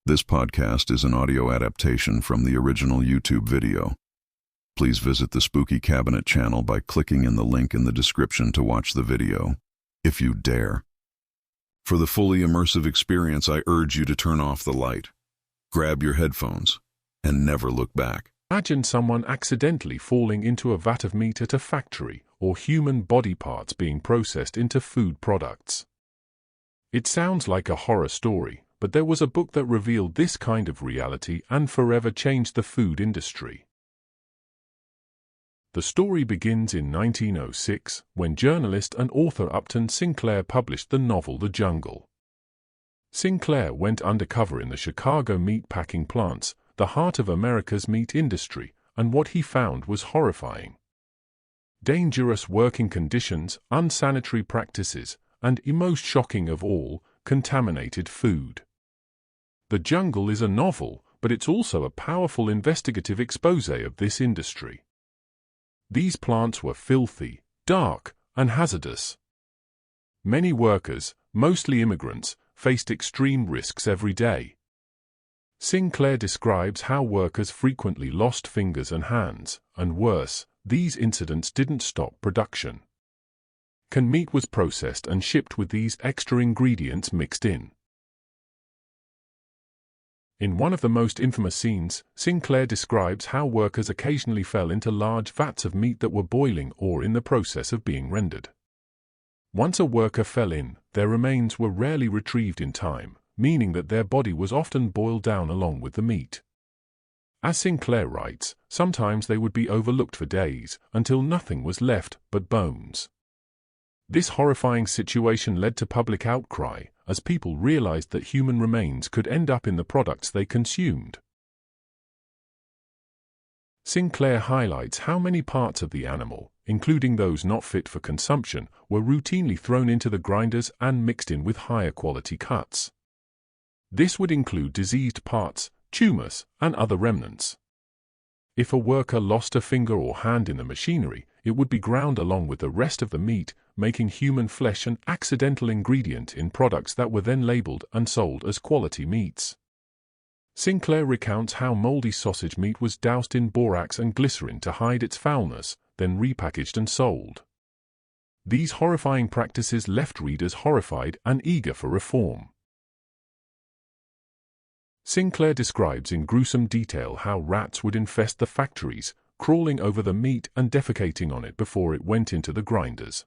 This podcast is an audio adaptation from the original YouTube video. Please visit the Spooky Cabinet channel by clicking in the link in the description to watch the video, if you dare. For the fully immersive experience, I urge you to turn off the light, grab your headphones, and never look back. Imagine someone accidentally falling into a vat of meat at a factory, or human body parts being processed into food products. It sounds like a horror story, but there was a book that revealed this kind of reality and forever changed the food industry. The story begins in 1906, when journalist and author Upton Sinclair published the novel The Jungle. Sinclair went undercover in the Chicago meatpacking plants, the heart of America's meat industry, and what he found was horrifying. Dangerous working conditions, unsanitary practices, and, most shocking of all, contaminated food. The Jungle is a novel, but it's also a powerful investigative exposé of this industry. These plants were filthy, dark, and hazardous. Many workers, mostly immigrants, faced extreme risks every day. Sinclair describes how workers frequently lost fingers and hands, and worse, these incidents didn't stop production. Canned meat was processed and shipped with these extra ingredients mixed in. In one of the most infamous scenes, Sinclair describes how workers occasionally fell into large vats of meat that were boiling or in the process of being rendered. Once a worker fell in, their remains were rarely retrieved in time, meaning that their body was often boiled down along with the meat. As Sinclair writes, sometimes they would be overlooked for days, until nothing was left but bones. This horrifying situation led to public outcry, as people realized that human remains could end up in the products they consumed. Sinclair highlights how many parts of the animal, including those not fit for consumption, were routinely thrown into the grinders and mixed in with higher quality cuts. This would include diseased parts, tumors, and other remnants. If a worker lost a finger or hand in the machinery, it would be ground along with the rest of the meat, making human flesh an accidental ingredient in products that were then labeled and sold as quality meats. Sinclair recounts how moldy sausage meat was doused in borax and glycerin to hide its foulness, then repackaged and sold. These horrifying practices left readers horrified and eager for reform. Sinclair describes in gruesome detail how rats would infest the factories, crawling over the meat and defecating on it before it went into the grinders.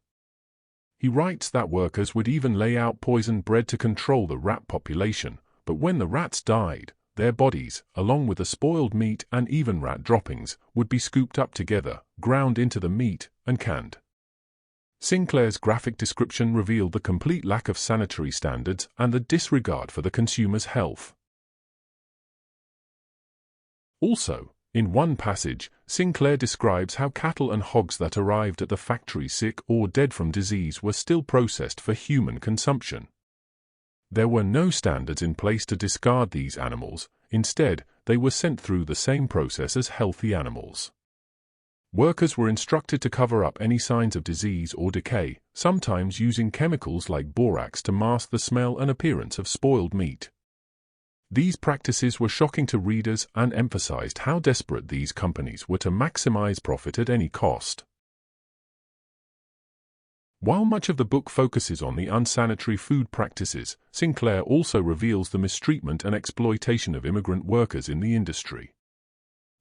He writes that workers would even lay out poisoned bread to control the rat population, but when the rats died, their bodies, along with the spoiled meat and even rat droppings, would be scooped up together, ground into the meat, and canned. Sinclair's graphic description revealed the complete lack of sanitary standards and the disregard for the consumer's health. Also, in one passage, Sinclair describes how cattle and hogs that arrived at the factory sick or dead from disease were still processed for human consumption. There were no standards in place to discard these animals, instead, they were sent through the same process as healthy animals. Workers were instructed to cover up any signs of disease or decay, sometimes using chemicals like borax to mask the smell and appearance of spoiled meat. These practices were shocking to readers and emphasized how desperate these companies were to maximize profit at any cost. While much of the book focuses on the unsanitary food practices, Sinclair also reveals the mistreatment and exploitation of immigrant workers in the industry.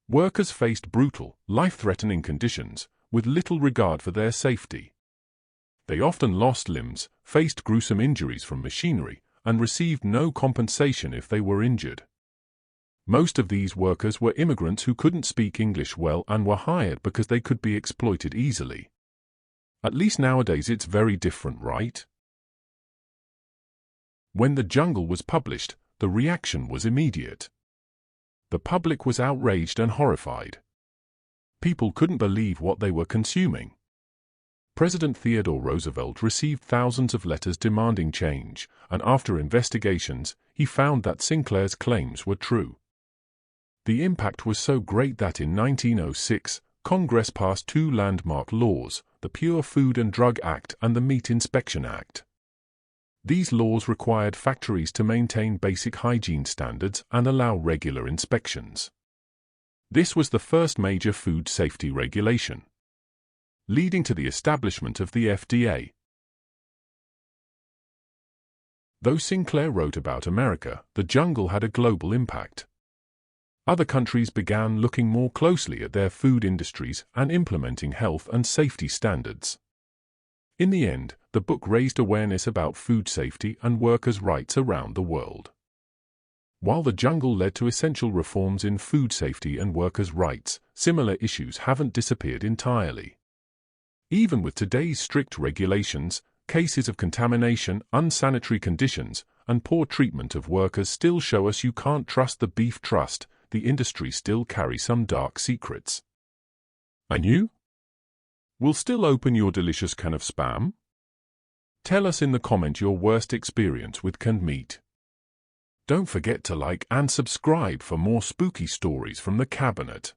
Workers faced brutal, life-threatening conditions, with little regard for their safety. They often lost limbs, faced gruesome injuries from machinery, and received no compensation if they were injured. Most of these workers were immigrants who couldn't speak English well and were hired because they could be exploited easily. At least nowadays it's very different, right? When The Jungle was published, the reaction was immediate. The public was outraged and horrified. People couldn't believe what they were consuming. President Theodore Roosevelt received thousands of letters demanding change, and after investigations, he found that Sinclair's claims were true. The impact was so great that in 1906, Congress passed two landmark laws, the Pure Food and Drug Act and the Meat Inspection Act. These laws required factories to maintain basic hygiene standards and allow regular inspections. This was the first major food safety regulation, leading to the establishment of the FDA. Though Sinclair wrote about America, the jungle had a global impact. Other countries began looking more closely at their food industries and implementing health and safety standards. In the end, the book raised awareness about food safety and workers' rights around the world. While The Jungle led to essential reforms in food safety and workers' rights, similar issues haven't disappeared entirely. Even with today's strict regulations, cases of contamination, unsanitary conditions, and poor treatment of workers still show us you can't trust the beef trust. The industry still carries some dark secrets. And you? Will still open your delicious can of Spam? Tell us in the comment your worst experience with canned meat. Don't forget to like and subscribe for more spooky stories from the cabinet.